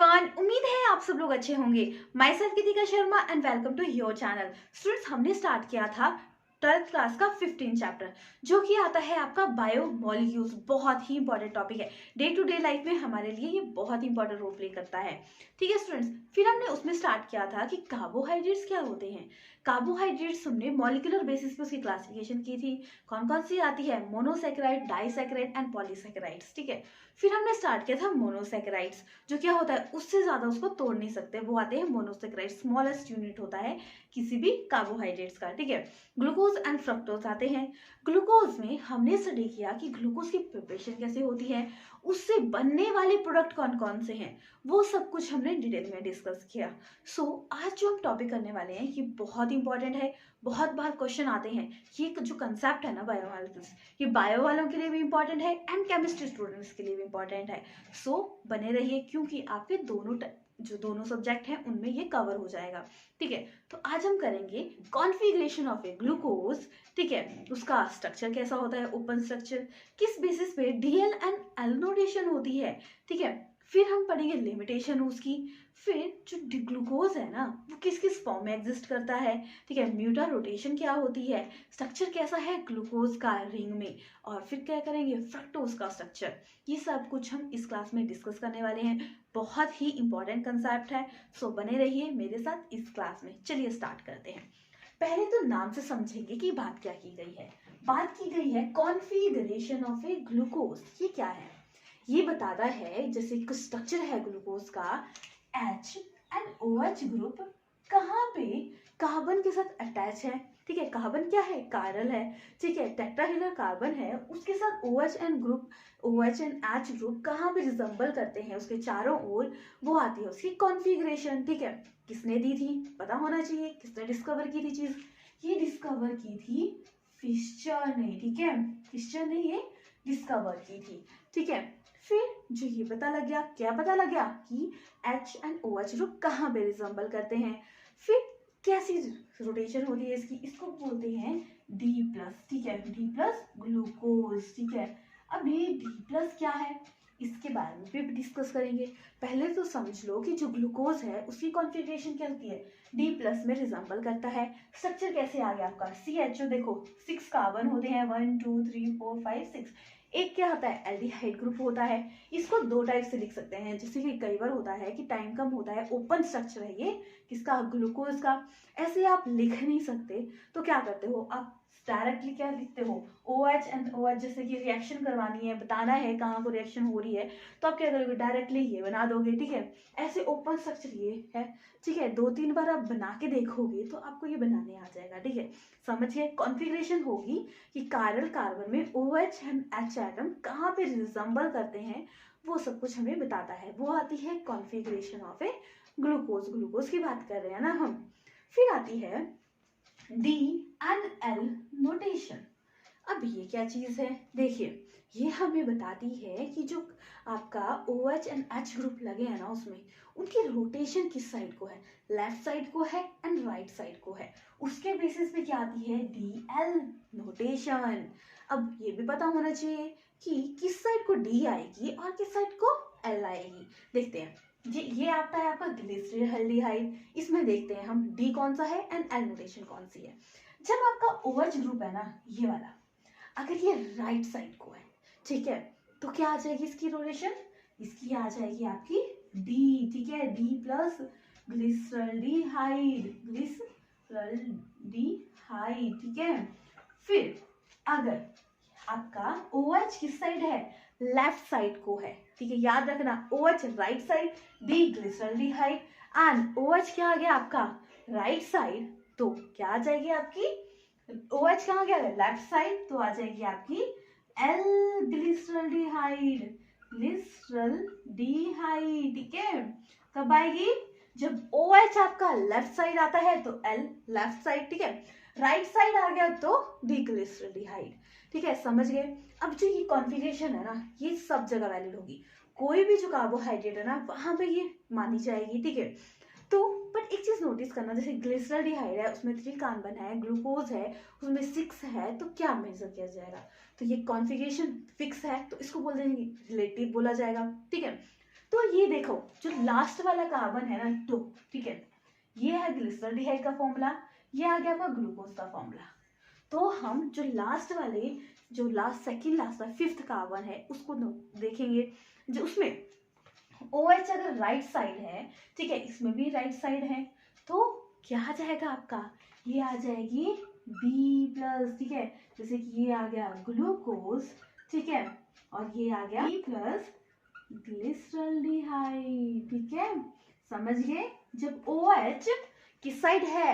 Everyone, उम्मीद है आप सब लोग अच्छे होंगे। Myself Kritika Sharma and welcome to your channel. Students, हमने स्टार्ट किया था 12th क्लास का 15 चैप्टर, जो कि आता है आपका बायो मॉलिक्यूल्स। बहुत ही इंपॉर्टेंट टॉपिक है, डे टू डे लाइफ में हमारे लिए ये बहुत ही इंपॉर्टेंट रोल प्ले करता है। ठीक है स्टूडेंट्स, फिर हमने उसमें स्टार्ट किया था कि कार्बोहाइड्रेट्स क्या होते हैं। कार्बोहाइड्रेट्स हमने मॉलिक्यूलर बेसिस पे उसकी क्लासिफिकेशन की थी। कौन कौन सी आती है? Monosaccharide, disaccharide and polysaccharides. ठीक है, फिर हमने स्टार्ट किया था मोनोसेकेराइड्स, जो क्या होता है उससे ज्यादा उसको तोड़ नहीं सकते, वो आते हैं मोनोसेकेराइड। स्मॉलेस्ट यूनिट होता है किसी भी कार्बोहाइड्रेट्स का। ठीक है, ग्लूकोज एंड फ्रक्टोज आते हैं। ग्लूकोज में हमने स्टडी किया कि ग्लूकोज की प्रिपरेशन कैसे होती है, उससे बनने वाले प्रोडक्ट कौन कौन से हैं, वो सब कुछ हमने डिटेल में डिस्कस किया। आज जो हम टॉपिक करने वाले हैं ये बहुत इंपॉर्टेंट है, बहुत बार क्वेश्चन आते हैं। ये जो कंसेप्ट है ना बायोमॉलिक्यूल्स, ये बायो वालों के लिए भी इंपॉर्टेंट है एंड केमिस्ट्री स्टूडेंट्स के लिए भी इंपॉर्टेंट है। बने रहिए, क्योंकि आपके दोनों सब्जेक्ट हैं उनमें ये कवर हो जाएगा। ठीक है, तो आज हम करेंगे कॉन्फ़िगरेशन ऑफ ए ग्लूकोज। ठीक है, उसका स्ट्रक्चर कैसा होता है, ओपन स्ट्रक्चर, किस बेसिस पे डीएल एंड एल नोटेशन होती है। ठीक है, फिर हम पढ़ेंगे लिमिटेशन उसकी, फिर जो ग्लूकोज है ना वो किस किस फॉर्म में एग्जिस्ट करता है। ठीक है, म्यूटा रोटेशन क्या होती है, स्ट्रक्चर कैसा है ग्लूकोज का रिंग में, और फिर क्या करेंगे फ्रक्टोज का स्ट्रक्चर। ये सब कुछ हम इस क्लास में डिस्कस करने वाले हैं। बहुत ही इंपॉर्टेंट कंसेप्ट है, बने रहिए मेरे साथ इस क्लास में। चलिए स्टार्ट करते हैं। पहले तो नाम से समझेंगे कि बात क्या की गई है। बात की गई है कॉन्फ़िगरेशन ऑफ ए ग्लूकोज। ये क्या है? ये बताता है जैसे एक स्ट्रक्चर है ग्लूकोज का, H एंड OH ग्रुप कहाँ पे कार्बन के साथ अटैच है। ठीक है, कार्बन क्या है, कायरल है। ठीक है, टेट्राहेड्रल कार्बन है, उसके साथ OH एंड H ग्रुप कहाँ पे रिजेंबल करते हैं उसके चारों ओर, वो आती है उसकी कॉन्फ़िगरेशन। ठीक है, किसने दी थी पता होना चाहिए, किसने डिस्कवर की थी चीज, ये डिस्कवर की थी फिशर ने। ठीक है, फिशर ने ये डिस्कवर की थी। ठीक है, फिर जो ये पता लग गया, क्या पता लग गया कि H एंड OH ग्रुप कहाँ पे रिजेंबल करते हैं। फिर कैसी रोटेशन होती है इसकी, इसको बोलते हैं D+। ठीक है, D+ ग्लूकोज। ठीक है, अब ये D+ क्या है इसके बारे में भी डिस्कस करेंगे। पहले तो समझ लो कि जो ग्लूकोज है उसकी कॉन्फ़िगरेशन क्या होती है, D+ में रिजेंबल करता है। स्ट्रक्चर कैसे आ गया आपका, CHO, देखो 6 कार्बन होते हैं, 1 2 3 4 5 6। एक क्या होता है, एल्डिहाइड ग्रुप होता है। इसको दो टाइप से लिख सकते हैं, जैसे कि कई बार होता है कि टाइम कम होता है, ओपन स्ट्रक्चर है ये किसका, ग्लूकोज का। ऐसे आप लिख नहीं सकते, तो क्या करते हो आप डायरेक्टली क्या लिखते हो, OH एंड OH, जैसे कि रिएक्शन करवानी है, बताना है कहाँ को रिएक्शन हो रही है, तो आप क्या करोगे, डायरेक्टली ये बना दोगे। ठीक है, ऐसे ओपन स्ट्रक्चर ये है। ठीक है, 2-3 बार आप बना के देखोगे तो आपको ये बनाने आ जाएगा। ठीक है, समझिए कॉन्फ़िगरेशन होगी कि कायरल कार्बन में OH एंड H एटम कहाँ पे रिजेंबल करते हैं, वो सब कुछ हमें बताता है। वो आती है configuration of A glucose. Glucose की बात कर रहे हैं ना हम। फिर आती है D एंड L नोटेशन। अब ये क्या चीज है, देखिए ये हमें बताती है कि जो आपका OH एंड H ग्रुप लगे हैं ना उसमें उनकी रोटेशन किस साइड को है, लेफ्ट साइड को है एंड राइट साइड को है। उसके बेसिस पे क्या आती है, DL नोटेशन। अब ये भी पता होना चाहिए कि किस साइड को D आएगी और किस साइड को L आएगी। देखते हैं, ये आता है आपका ग्लिसरॉल्डिहाइड। इसमें देखते हैं हम D कौन सा है एंड L नोटेशन कौन सी है। जब आपका OH ग्रुप है ना ये वाला, अगर ये राइट साइड को है, ठीक है, तो क्या आ जाएगी इसकी रोटेशन, इसकी आ जाएगी आपकी D। ठीक है, D+ ग्लिसरॉल्डिहाइड, ग्लिसरॉल्डिहाइड। ठीक है, फिर अगर आपका OH किस साइड है, लेफ्ट साइड को है। ठीक है, याद रखना OH right side, D glyceraldehyde and OH क्या आ गया आपका राइट साइड, तो क्या आ जाएगी आपकी OH कहाँ गया लेफ्ट साइड, तो आ जाएगी आपकी L ग्लिसरॉल्डिहाइड, ग्लिसरॉल्डिहाइड। ठीक है, कब आएगी, जब OH आपका लेफ्ट साइड आता है तो L लेफ्ट साइड। ठीक है, राइट साइड आ गया तो D ग्लिसरॉल्डिहाइड। ठीक है, समझ गए। अब जो ये कॉन्फ़िगरेशन है ना ये सब जगह वैलिड होगी, कोई भी जो कार्बोहाइड्रेट है ना वहां पे ये मानी जाएगी। ठीक है, तो बट एक चीज नोटिस करना, जैसे ग्लिसरॉल्डिहाइड है उसमें 3 कार्बन है, ग्लूकोज है उसमें 6 है, तो क्या मेजर किया जाएगा, तो ये कॉन्फ़िगरेशन फिक्स है तो इसको बोल देंगे रिलेटिव बोला जाएगा। ठीक है, तो ये देखो जो लास्ट वाला कार्बन है ना 2, ठीक है, ये है ग्लिसरॉल्डिहाइड का फॉर्मूला, ये आ गया आपका ग्लूकोज का फॉर्मूला। तो हम जो लास्ट वाले, जो लास्ट सेकंड लास्ट वाला 5th कार्बन है उसको देखेंगे, जो उसमें OH अगर राइट साइड है, ठीक है, इसमें भी राइट साइड है, तो क्या आ जाएगा आपका, ये आ जाएगी B+, ठीक है, जैसे कि ये आ गया ग्लूकोज, ठीक है, और ये आ गया B+ ग्लिसरॉल्डिहाइड, ठीक है, समझ गए। जब OH किस साइड है,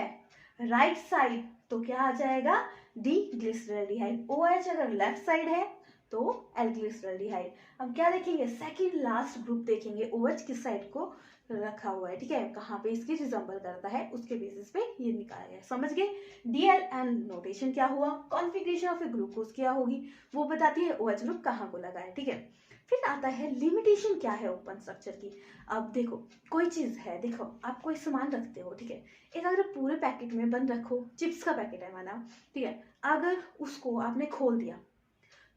राइट साइड, तो क्या आ जाएगा डी ग्लिसरॉल्डिहाइड। OH अगर लेफ्ट साइड है तो एल ग्लिसरॉल्डिहाइड। अब क्या देखेंगे, सेकंड लास्ट ग्रुप देखेंगे, OH किस साइड को रखा हुआ है, ठीक है, कहाँ पे इसकी रिजेंबल करता है, उसके बेसिस पे ये निकाला गया। समझ गए। DL नोटेशन क्या हुआ, कॉन्फ़िगरेशन ऑफ ए ग्लूकोज क्या होगी, वो बताती है OH ग्रुप कहाँ को लगा है, ठीक है। फिर आता है लिमिटेशन क्या है ओपन स्ट्रक्चर की। अब देखो कोई चीज है, देखो आप कोई सामान रखते हो, ठीक है, एक अगर पूरे पैकेट में बंद रखो, चिप्स का पैकेट है माना, ठीक है, अगर उसको आपने खोल दिया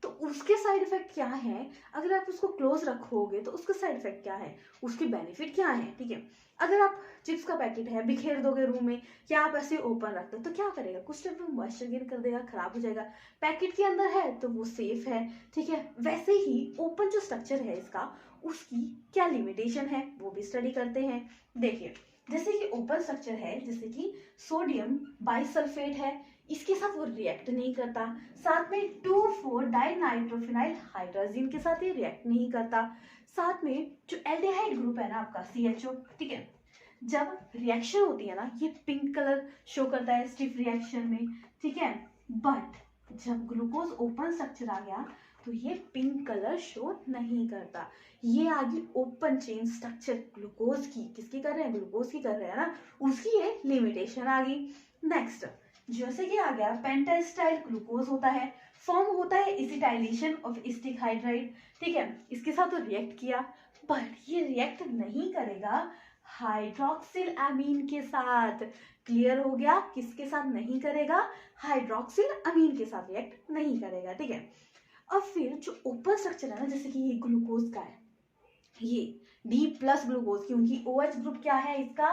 तो उसके साइड इफेक्ट क्या है, अगर आप उसको क्लोज रखोगे तो उसके साइड इफेक्ट क्या है, उसके बेनिफिट क्या है, ठीक है। अगर आप चिप्स का पैकेट है बिखेर दोगे रूम में, या आप ऐसे ओपन रखते हो तो क्या करेगा, कुछ टाइम में मॉइस्चर गेन कर देगा, खराब हो जाएगा। पैकेट के अंदर है तो वो सेफ है, ठीक है। वैसे ही ओपन जो स्ट्रक्चर है इसका, उसकी क्या लिमिटेशन है वो भी स्टडी करते हैं। देखिए जैसे कि ओपन स्ट्रक्चर है, जैसे कि सोडियम बाइसल्फेट है, इसके साथ वो रिएक्ट नहीं करता, साथ में 2,4 डाइनाइट्रोफिनाइल हाइड्रोजन के साथ ये रिएक्ट नहीं करता, साथ में जो एल्डिहाइड ग्रुप है ना आपका CHO, ठीक है, जब रिएक्शन होती है ना ये पिंक कलर शो करता है स्टिफ रिएक्शन में, ठीक है, बट जब ग्लूकोज ओपन स्ट्रक्चर आ गया तो ये पिंक कलर शो नहीं करता। ये आ गई ओपन चेन स्ट्रक्चर ग्लूकोज की, किसकी कर रहे हैं, ग्लूकोज की कर रहे हैं ना, उसकी ये लिमिटेशन आ गई। नेक्स्ट जैसे कि आ गया पेंटास्टाइल ग्लूकोज होता है, फॉर्म होता है एसिटाइलेशन ऑफ एसिटिक हाइड्राइड, ठीक है, इसके साथ तो रिएक्ट किया, बट ये रिएक्ट नहीं करेगा हाइड्रोक्सिल अमीन के साथ। क्लियर हो गया, किसके साथ नहीं करेगा, हाइड्रोक्सिल अमीन के साथ रिएक्ट नहीं करेगा, ठीक है। अब फिर जो ओपन स्ट्रक्चर है ना, जैसे कि ये ग्लूकोज का है, ये D+ ग्लूकोज, क्योंकि OH ग्रुप क्या है इसका,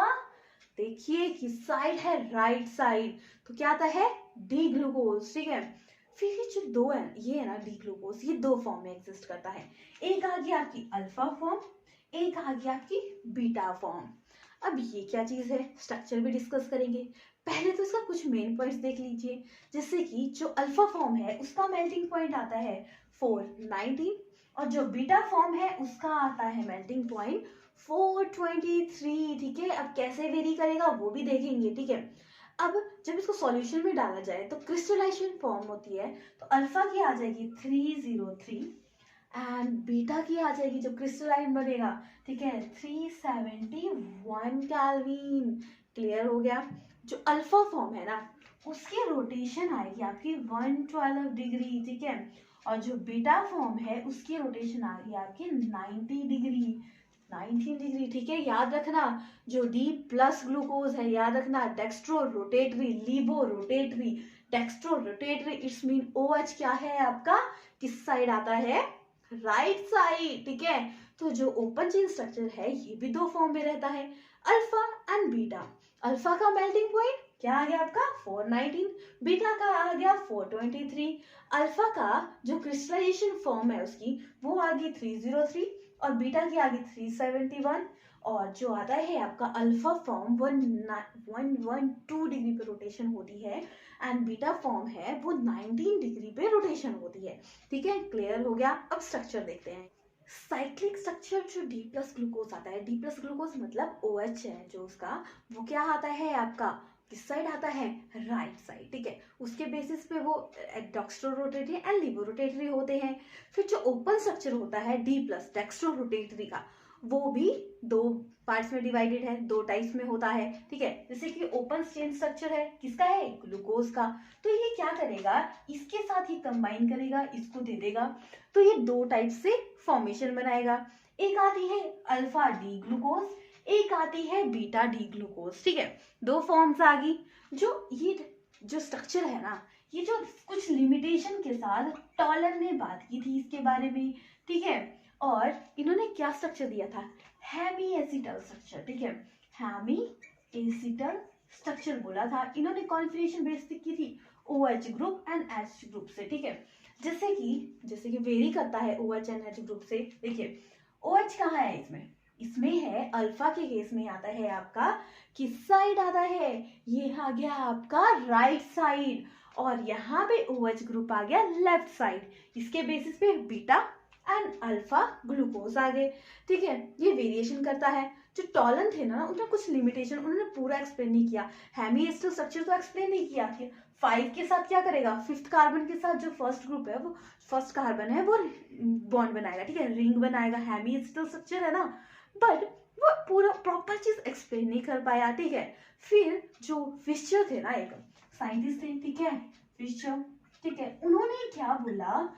देखिए किस साइड है, राइट साइड, तो क्या आता है डी ग्लूकोज, ठीक है। फिर ये जो 2 है, ये है ना डी ग्लूकोज, ये 2 फॉर्म में एग्जिस्ट करता है, एक आ गया आपकी अल्फा फॉर्म, एक आ गया आपकी बीटा फॉर्म। अब ये क्या चीज है, स्ट्रक्चर भी डिस्कस करेंगे। पहले तो इसका कुछ मेन पॉइंट्स देख लीजिए, जैसे कि जो अल्फा फॉर्म है उसका मेल्टिंग पॉइंट आता है 490, और जो बीटा फॉर्म है उसका आता है मेल्टिंग पॉइंट 423, ठीक है। अब कैसे वेरी करेगा वो भी देखेंगे, ठीक है। अब जब इसको सॉल्यूशन में डाला जाए तो क्रिस्टलाइजेशन फॉर्म होती है, तो अल्फा की आ जाएगी 303 एंड बीटा की आ जाएगी, जो क्रिस्टलाइन बनेगा, ठीक है, 371 केल्विन। क्लियर हो गया। जो अल्फा फॉर्म है ना उसकी रोटेशन आएगी आपकी 112 डिग्री, ठीक है, और जो बीटा फॉर्म है उसकी रोटेशन आ गई आपकी 90 डिग्री, 19 डिग्री, ठीक है। याद रखना जो D+ ग्लूकोज है, याद रखना dextro rotatory, levo rotatory, dextro rotatory, it's mean OH क्या है आपका, किस साइड आता है, राइट साइड, ठीक है। तो जो ओपन चेन स्ट्रक्चर है ये भी 2 फॉर्म में रहता है, अल्फा एंड बीटा। अल्फा का मेल्टिंग पॉइंट क्या आ गया आपका 419, बीटा का आ गया 423, अल्फा का जो क्रिस्टलाइजेशन फॉर्म है उसकी वो आ गई 303, और बीटा की आ गई 371, और जो आता है आपका अल्फा फॉर्म 112 डिग्री पे रोटेशन होती है, एंड बीटा फॉर्म है वो 19 डिग्री पे रोटेशन होती है, ठीक है। क्लियर हो गया। अब स्ट्रक्चर देखते हैं। साइक्लिक स्ट्रक्चर जो D+ ग्लूकोज आता है, D+ ग्लूकोज मतलब OH है जो उसका, वो क्या आता है आपका, किस साइड आता है, राइट साइड, ठीक है। उसके बेसिस पे वो डेक्स्ट्रो रोटेटरी एंड लिबो रोटेटरी होते हैं। फिर जो ओपन स्ट्रक्चर होता है D+ डेक्स्ट्रो रोटेटरी का, वो भी 2 पार्ट्स में डिवाइडेड है, 2 टाइप्स में होता है, ठीक है। जैसे कि ओपन चेन स्ट्रक्चर है, किसका है, ग्लूकोज का, तो ये क्या करेगा, इसके साथ ही कंबाइन करेगा, इसको दे देगा, तो ये 2 टाइप से फॉर्मेशन बनाएगा। एक आती है अल्फा डी ग्लूकोज, एक आती है बीटा डी ग्लूकोज, ठीक है। 2 फॉर्म्स आ गई। जो ये जो स्ट्रक्चर है ना, ये जो कुछ लिमिटेशन के साथ टॉलर ने बात की थी इसके बारे में, ठीक है। और इन्होंने क्या स्ट्रक्चर दिया था, हेमी एसिटल स्ट्रक्चर, ठीक है, हेमी एसिटल स्ट्रक्चर बोला था। इन्होंने कॉन्फिगरेशन बेस की थी OH group and H group से, ठीक है, जैसे कि वेरी करता है OH एंड H ग्रुप से। देखिए OH कहाँ है इसमें है अल्फा के केस में आता है आपका किस साइड आता है, ये आ गया आपका राइट साइड, और यहाँ पे OH ग्रुप आ गया लेफ्ट साइड। इसके बेसिस पे बीटा एंड अल्फा ग्लूकोज आ गए, ठीक है। ये वेरिएशन करता है। जो टॉलन थे ना उनका कुछ लिमिटेशन उन्होंने पूरा एक्सप्लेन नहीं किया। हेमी एसिटल स्ट्रक्चर तो एक्सप्लेन नहीं किया कि 5 के साथ क्या करेगा, 5th कार्बन के साथ जो फर्स्ट ग्रुप है, वो फर्स्ट कार्बन है, वो बॉन्ड बनाएगा, ठीक है, रिंग बनाएगा, हेमी एसिटल स्ट्रक्चर है ना, बट वो पूरा प्रॉपर चीज एक्सप्लेन नहीं कर पाया, ठीक है। फिर जो फिशर थे ना, एक साइंटिस्ट थे, ठीक है, फिशर, ठीक है, उन्होंने क्या बोला,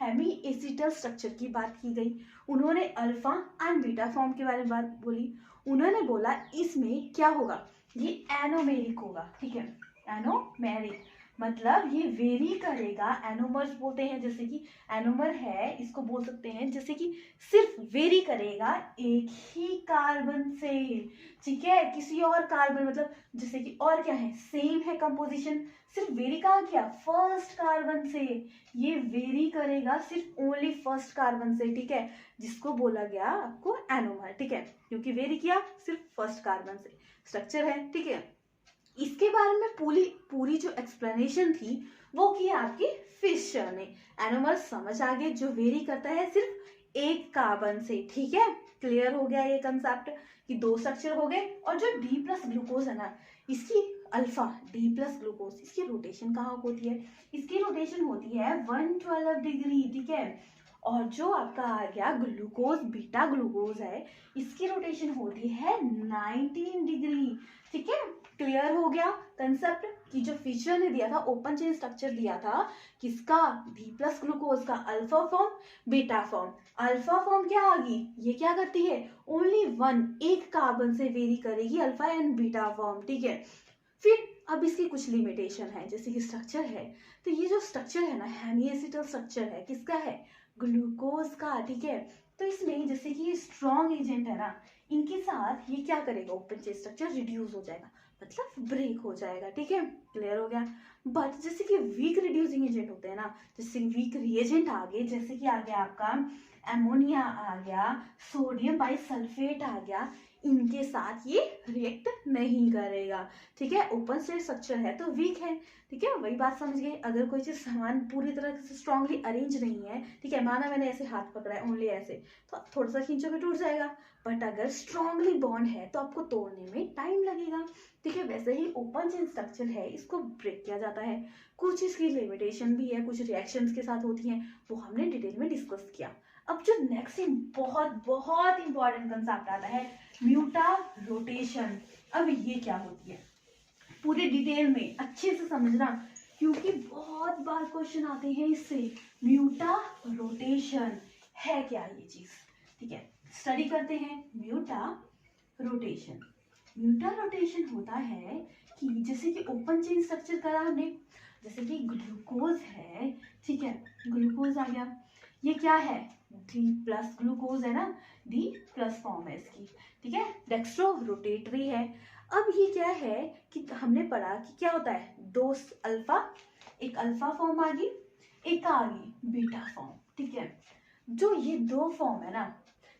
हेमी एसिटल स्ट्रक्चर की बात की गई, उन्होंने अल्फा एंड बीटा फॉर्म के बारे में बात बोली। उन्होंने बोला इसमें क्या होगा, ये एनोमेरिक होगा, ठीक है, एनोमेरिक मतलब ये वेरी करेगा, एनोमर्स बोलते हैं, जैसे कि एनोमर है, इसको बोल सकते हैं जैसे कि सिर्फ वेरी करेगा एक ही कार्बन से, ठीक है, किसी और कार्बन मतलब जैसे कि और क्या है, सेम है कंपोजिशन, सिर्फ वेरी कहाँ किया, फर्स्ट कार्बन से, ये वेरी करेगा सिर्फ ओनली फर्स्ट कार्बन से, ठीक है, जिसको बोला गया आपको एनोमर, ठीक है, क्योंकि वेरी किया सिर्फ फर्स्ट कार्बन से स्ट्रक्चर है, ठीक है। इसके बारे में पूरी जो एक्सप्लेनेशन थी वो की आपकी फिशर ने। एनोमर समझ आ गए, जो वेरी करता है सिर्फ एक कार्बन से, ठीक है, क्लियर हो गया ये कंसेप्ट कि 2 स्ट्रक्चर हो गए। और जो D प्लस ग्लूकोज है ना, इसकी अल्फा D प्लस ग्लूकोज, इसकी रोटेशन कहाँ होती है, इसकी रोटेशन होती है 112 डिग्री, ठीक है। और जो आपका आ गया ग्लूकोज, बीटा ग्लूकोज है, इसकी रोटेशन होती है 19 डिग्री, ठीक है, क्लियर हो गया कंसेप्ट कि जो फिशर ने दिया था ओपन चेन स्ट्रक्चर दिया था किसका, D प्लस ग्लूकोज का, alpha form beta form. Alpha form क्या आ गई, ये क्या करती है, ओनली एक कार्बन से वेरी करेगी अल्फा एंड बीटा फॉर्म, ठीक है। फिर अब इसकी कुछ लिमिटेशन है, जैसे कि स्ट्रक्चर है, तो ये जो स्ट्रक्चर है ना, हेमी एसिटल स्ट्रक्चर है, किसका है, ग्लूकोज का, ठीक है। तो इसमें जैसे कि ये स्ट्रॉन्ग एजेंट है ना, इनके साथ ये क्या करेगा, ओपन चेन स्ट्रक्चर रिड्यूस हो जाएगा, मतलब ब्रेक हो जाएगा, ठीक है, क्लियर हो गया। बट जैसे कि वीक रिड्यूसिंग एजेंट होते हैं ना, जैसे वीक रिएजेंट आ गए, जैसे कि आ गया आपका एमोनिया आ गया, सोडियम बाइसल्फेट आ गया, इनके साथ ये रिएक्ट नहीं करेगा, ठीक है। ओपन स्टेट स्ट्रक्चर है तो वीक है, ठीक है, वही बात समझ गए। अगर कोई चीज सामान पूरी तरह से स्ट्रांगली अरेंज नहीं है, ठीक है, माना मैंने ऐसे हाथ पकड़ा है ओनली ऐसे, तो थोड़ा सा खींचोगे टूट जाएगा, बट अगर स्ट्रांगली बॉन्ड है तो आपको तोड़ने में टाइम लगेगा, ठीक है। वैसे ही ओपन चेन स्ट्रक्चर है, इसको ब्रेक किया जाता है, कुछ इसकी लिमिटेशन भी है, कुछ रिएक्शंस के साथ होती हैं, वो हमने डिटेल में डिस्कस किया। अब जो नेक्स्ट बहुत बहुत इंपॉर्टेंट कंसेप्ट आता है, म्यूटा रोटेशन। अब ये क्या होती है, पूरे डिटेल में अच्छे से समझना, क्योंकि बहुत बार क्वेश्चन आते हैं इससे। म्यूटा रोटेशन है क्या ये चीज, ठीक है, स्टडी करते हैं। म्यूटा रोटेशन, म्यूटा रोटेशन होता है कि जैसे कि ओपन चेन स्ट्रक्चर करा हमने, जैसे कि ग्लूकोज है, ठीक है, ग्लूकोज आ गया, ये क्या है, D प्लस ग्लूकोज है ना, D प्लस फॉर्म है इसकी, ठीक है, डेक्स्ट्रो रोटेटरी है। अब ये क्या है कि हमने पढ़ा कि क्या होता है, 2 अल्फा, एक अल्फा फॉर्म आ गई, एक आ गई बीटा फॉर्म, ठीक है। जो ये 2 फॉर्म है ना,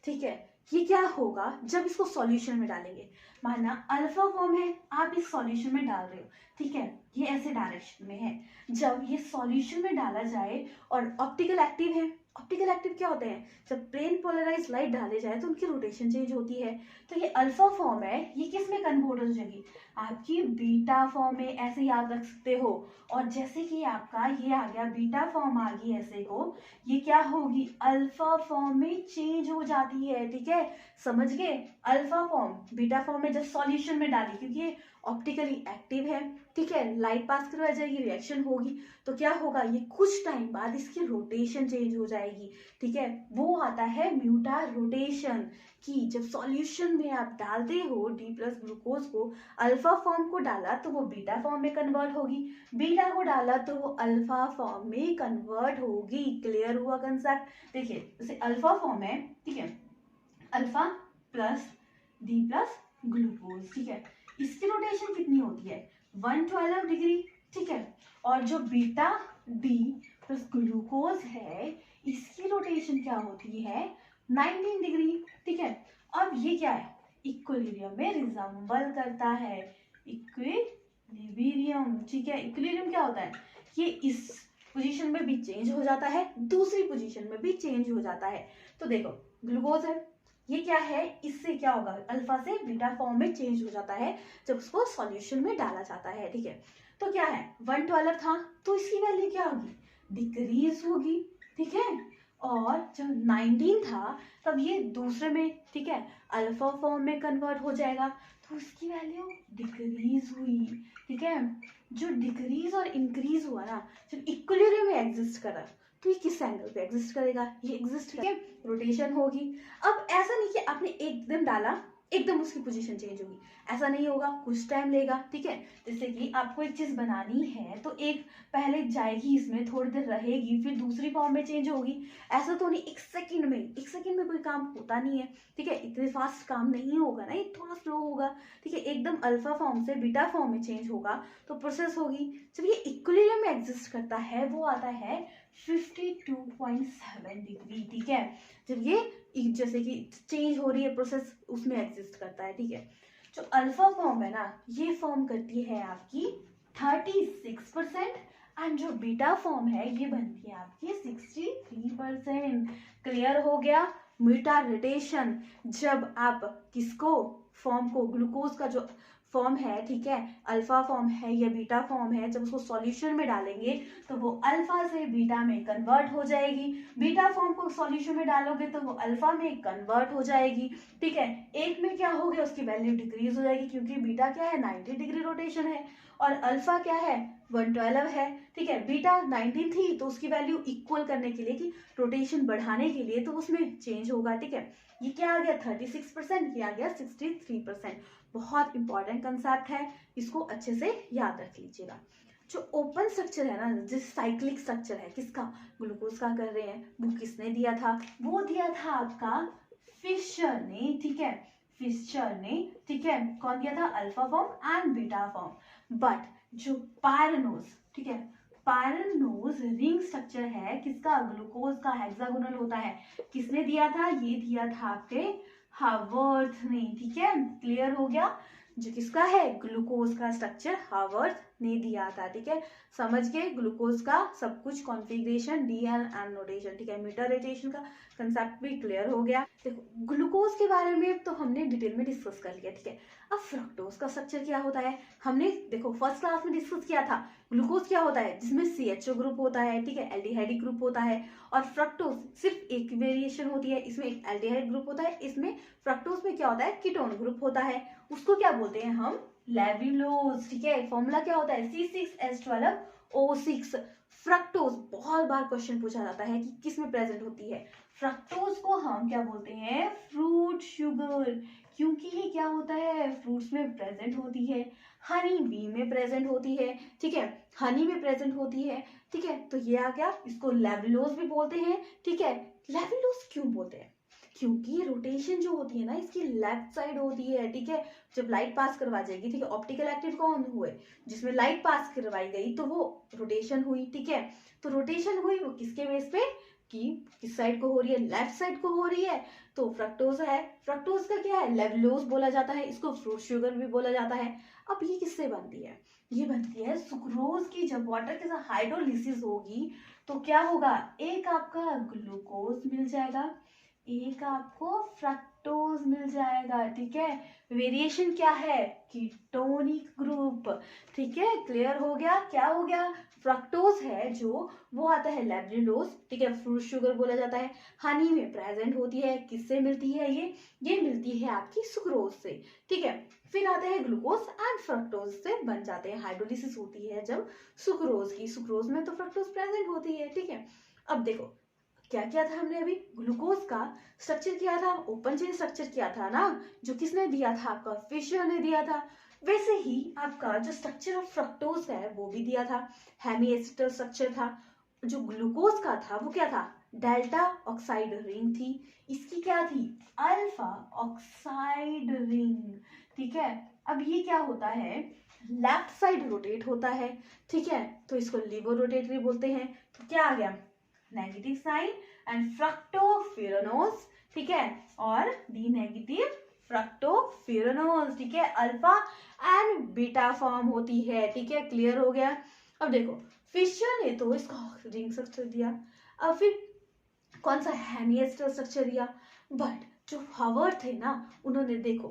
ठीक है, ये क्या होगा जब इसको सॉल्यूशन में डालेंगे, माना अल्फा फॉर्म है, आप इस सॉल्यूशन में डाल रहे हो, ठीक है, ये ऐसे डायरेक्शन में है, जब ये सॉल्यूशन में डाला जाए और ऑप्टिकल एक्टिव है, ऑप्टिकल एक्टिव क्या होते हैं, जब प्लेन पोलराइज लाइट डाले जाए तो उनकी रोटेशन चेंज होती है, तो ये अल्फा फॉर्म है, ये किस में कन्वर्ट हो जाएगी, आपकी बीटा फॉर्म में, ऐसे याद रख सकते हो। और जैसे कि आपका ये आ गया बीटा फॉर्म आ गई ऐसे को, ये क्या होगी, अल्फा फॉर्म में चेंज हो जाती है, ठीक है, समझ गए। अल्फा फॉर्म बीटा फॉर्म में जब सॉल्यूशन में डाली, क्योंकि ये ऑप्टिकली एक्टिव है, ठीक है, लाइट पास करवा जाएगी, रिएक्शन होगी, तो क्या होगा, ये कुछ टाइम बाद इसकी रोटेशन चेंज हो जाएगी, ठीक है, वो आता है म्यूटार रोटेशन। कि जब सॉल्यूशन में आप डालते हो डी प्लस ग्लूकोज को, अल्फा फॉर्म को डाला तो वो बीटा फॉर्म में कन्वर्ट होगी, बीटा को डाला तो वो अल्फा फॉर्म में कन्वर्ट होगी। क्लियर हुआ कंसेप्ट। देखिए जैसे अल्फा फॉर्म है, ठीक है, alpha plus D plus glucose, ठीक है, इसकी रोटेशन कितनी होती है 112 डिग्री, ठीक है, और जो बीटा डी प्लस ग्लूकोज है इसकी रोटेशन क्या होती है 19 डिग्री, ठीक है। अब ये क्या है, इक्विलिब्रियम में रिजम्बल करता है, इक्विलिब्रियम, ठीक है। इक्विलिब्रियम क्या होता है, ये इस पोजीशन में भी चेंज हो जाता है, दूसरी पोजीशन में भी चेंज हो जाता है। तो देखो ग्लूकोज है, ये क्या है, इससे क्या होगा, अल्फा से बीटा फॉर्म में चेंज हो जाता है जब उसको सॉल्यूशन में डाला जाता है, ठीक है। तो क्या है 112 था, तो इसकी वैल्यू क्या होगी, डिक्रीज होगी, ठीक है। और जब 19 था तब ये दूसरे में, ठीक है, अल्फा फॉर्म में कन्वर्ट हो जाएगा, तो इसकी वैल्यू डिक्रीज हुई, ठीक है। जो डिक्रीज और इंक्रीज हुआ ना, जब इक्विलिब्रियम में एग्जिस्ट करा, तो ये किस एंगल पे एग्जिस्ट करेगा, ये एग्जिस्ट करेगा, रोटेशन होगी। अब ऐसा नहीं कि आपने एकदम डाला एकदम उसकी पोजीशन चेंज होगी, ऐसा नहीं होगा, कुछ टाइम लेगा, ठीक है। जैसे कि आपको एक चीज बनानी है तो एक पहले जाएगी इसमें, थोड़ी देर रहेगी, फिर दूसरी फॉर्म में चेंज होगी, ऐसा तो नहीं एक सेकंड में कोई काम होता नहीं है, ठीक है, इतने फास्ट काम नहीं होगा ना, ये थोड़ा स्लो होगा, ठीक है। एकदम अल्फा फॉर्म से बीटा फॉर्म में चेंज होगा तो प्रोसेस होगी। जब ये इक्विलिब्रियम में एग्जिस्ट करता है वो आता है 52.7 डिग्री, ठीक है। जब ये जैसे कि चेंज हो रही है प्रोसेस, उसमें एग्जिस्ट करता है, ठीक है। जो अल्फा फॉर्म है ना, ये फॉर्म करती है आपकी 36% एंड जो बीटा फॉर्म है ये बनती है आपकी 63%। क्लियर हो गया। म्यूटार रोटेशन, जब आप किसको फॉर्म को, ग्लूकोज का जो फॉर्म है, ठीक है, अल्फा फॉर्म है या बीटा फॉर्म है, जब उसको सॉल्यूशन में डालेंगे तो वो अल्फा से बीटा में कन्वर्ट हो जाएगी, बीटा फॉर्म को सॉल्यूशन में डालोगे तो वो अल्फा में कन्वर्ट हो जाएगी, ठीक है। एक में क्या हो गया, उसकी वैल्यू डिक्रीज हो जाएगी, क्योंकि बीटा क्या है 90 डिग्री रोटेशन है और अल्फा क्या है 112 है, ठीक है। बीटा 19 थी तो उसकी वैल्यू इक्वल करने के लिए, कि रोटेशन बढ़ाने के लिए, तो उसमें चेंज होगा, ठीक है। ये क्या आ गया 36%, ये आ गया 63%। बहुत इंपॉर्टेंट कंसेप्ट है, इसको अच्छे से याद रख लीजिएगा। जो ओपन स्ट्रक्चर है ना, जिस साइक्लिक स्ट्रक्चर है, किसका, ग्लूकोज का कर रहे हैं, वो किसने दिया था, वो दिया था आपका फिशर ने, ठीक है, फिशर ने, ठीक है। कौन दिया था, alpha form and beta form. But जो पायरनोज, ठीक है, पायरनोज रिंग स्ट्रक्चर है किसका, ग्लूकोज का, हेक्सागोनल होता है, किसने दिया था, ये दिया था आपके हावर्थ ने, ठीक है। क्लियर हो गया। जो किसका है, ग्लूकोज का स्ट्रक्चर हावर्थ ने दिया था, ठीक है। समझ गए ग्लूकोज का सब कुछ, कॉन्फ़िगरेशन, डीएल एंड नोटेशन, ठीक है। मीटर रोटेशन का कंसेप्ट भी क्लियर हो गया। देखो ग्लूकोज के बारे में तो हमने डिटेल में डिस्कस कर लिया, ठीक है। अब फ्रक्टोज का स्ट्रक्चर क्या होता है, हमने देखो फर्स्ट क्लास में डिस्कस किया था। ग्लूकोज क्या होता है, जिसमें CHO ग्रुप होता है, ठीक है, एल्डिहाइड ग्रुप होता है, और फ्रक्टोज सिर्फ एक वेरिएशन होती है, इसमें एक एल्डिहाइड ग्रुप होता है, इसमें फ्रक्टोज में क्या होता है, कीटोन ग्रुप होता है, उसको क्या बोलते हैं हम, लेविलोज, ठीक है। फॉर्मूला क्या होता है C6H12O6। फ्रक्टोज बहुत बार क्वेश्चन पूछा जाता है कि किस में प्रेजेंट होती है, फ्रक्टोज को हम क्या बोलते हैं, फ्रूट शुगर, क्योंकि ये क्या होता है, फ्रूट्स में प्रेजेंट होती है, हनी बी में प्रेजेंट होती है, ठीक है, हनी में प्रेजेंट होती है, ठीक है। तो ये आ गया, इसको लेविलोज भी बोलते हैं, ठीक है। लेविलोज क्यों बोलते हैं, क्योंकि रोटेशन जो होती है ना इसकी लेफ्ट साइड होती है, ठीक है। जब लाइट पास करवा जाएगी, ठीक है, ऑप्टिकल एक्टिव कौन हुए, जिसमें लाइट पास करवाई गई तो वो रोटेशन हुई, ठीक है। तो रोटेशन हुई वो किसके बेस पे, कि किस साइड को हो रही है, लेफ्ट साइड को हो रही है, तो फ्रक्टोज है। फ्रक्टोज का क्या है, लेविलोज बोला जाता है, इसको फ्रूट शुगर भी बोला जाता है। अब ये किससे बनती है, ये बनती है सुक्रोज की। जब वाटर के साथ हाइड्रोलिसिस होगी तो क्या होगा, एक आपका ग्लूकोज मिल जाएगा, एक आपको फ्रक्टोज मिल जाएगा, ठीक है। वेरिएशन क्या है, कीटोनिक ग्रुप, ठीक है। क्लियर हो गया, क्या हो गया, फ्रक्टोज है जो वो आता है लैक्टोज, ठीक है, फ्रूट शुगर बोला जाता है, हनी में प्रेजेंट होती है, किससे मिलती है ये मिलती है आपकी सुक्रोज से, ठीक है। फिर आता है ग्लूकोज एंड फ्रक्टोज से बन जाते हैं, हाइड्रोलिसिस होती है जब सुक्रोज की, सुक्रोज में तो फ्रक्टोज प्रेजेंट होती है, ठीक है। अब देखो क्या किया था हमने अभी, ग्लूकोज का स्ट्रक्चर किया था, ओपन चेन स्ट्रक्चर किया था ना, जो किसने दिया था, आपका फिशर ने दिया था। वैसे ही आपका जो स्ट्रक्चर ऑफ फ्रक्टोज है वो भी दिया था, हेमीएसिटल स्ट्रक्चर था। जो ग्लूकोज का था वो क्या था, डेल्टा ऑक्साइड रिंग थी, इसकी क्या थी, अल्फा ऑक्साइड रिंग, ठीक है। अब ये क्या होता है, लेफ्ट साइड रोटेट होता है, ठीक है, तो इसको लिवो रोटेटरी बोलते हैं। तो क्या आ गया, नेगेटिव साइन एंड फ्रक्टोफेरोनोज, ठीक है, और डी नेगेटिव फ्रक्टोफेरोनोज, ठीक है, अल्फा एंड बीटा फॉर्म होती है, ठीक है। क्लियर हो गया। अब देखो फिशर ने तो इसका रिंग स्ट्रक्चर दिया, अब फिर कौन सा हेमिएस्टर स्ट्रक्चर दिया, बट जो हावर्ड थे ना, उन्होंने देखो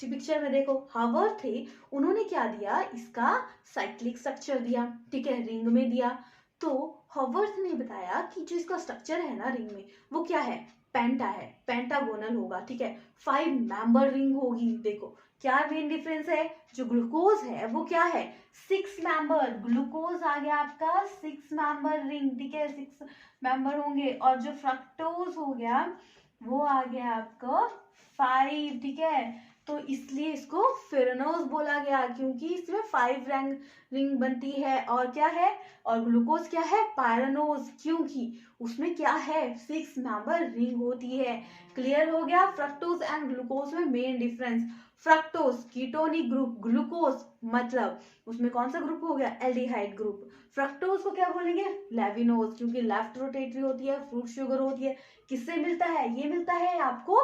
पिक्चर में देखो, हावर्ड थे, उन्होंने क्या दिया, इसका साइक्लिक स्ट्रक्चर दिया, ठीक है, रिंग में दिया। तो हावर्ड ने बताया कि जो इसका स्ट्रक्चर है ना रिंग में, वो क्या है, पेंटा है, पेंटागोनल होगा, ठीक है, 5 मेंबर रिंग होगी। देखो क्या मेन डिफरेंस है, जो ग्लूकोज है वो क्या है, 6 मेंबर, ग्लूकोज आ गया आपका 6 मेंबर रिंग, ठीक है, 6 मेंबर होंगे, और जो फ्रक्टोज हो गया वो आ गया आपका 5, ठीक है। तो इसलिए इसको फेरोनोज बोला गया, क्योंकि इसमें 5 रिंग बनती है, और क्या है, और ग्लूकोज क्या है, पायरानोज, क्योंकि उसमें क्या है, 6 मेंबर रिंग होती है। क्लियर हो गया, फ्रक्टोज एंड ग्लूकोज में main difference, fructose ketonic group, glucose मतलब उसमें कौन सा ग्रुप हो गया, एल्डिहाइड ग्रुप। फ्रक्टोज को क्या बोलेंगे, लेविनोज, क्योंकि लेफ्ट रोटेटरी होती है, फ्रूट शुगर होती है, किससे मिलता है, ये मिलता है आपको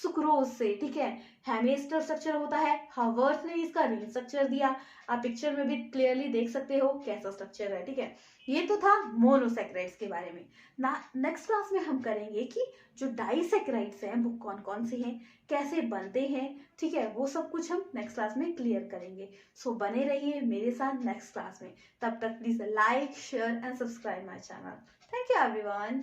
सुक्रोज से, ठीक है। हेमिएस्टर स्ट्रक्चर होता है, हावर्थ ने इसका रिंग स्ट्रक्चर दिया, आप पिक्चर में भी क्लियरली देख सकते हो कैसा स्ट्रक्चर है, ठीक है। ये तो था मोनोसेक्राइड्स के बारे में ना। नेक्स्ट क्लास में हम करेंगे कि जो डाइसेक्राइड्स हैं वो कौन कौन से हैं, कैसे बनते हैं, ठीक है, वो सब कुछ हम नेक्स्ट क्लास में क्लियर करेंगे। सो बने रहिए मेरे साथ नेक्स्ट क्लास में, तब तक please like share and subscribe my channel. Thank you everyone.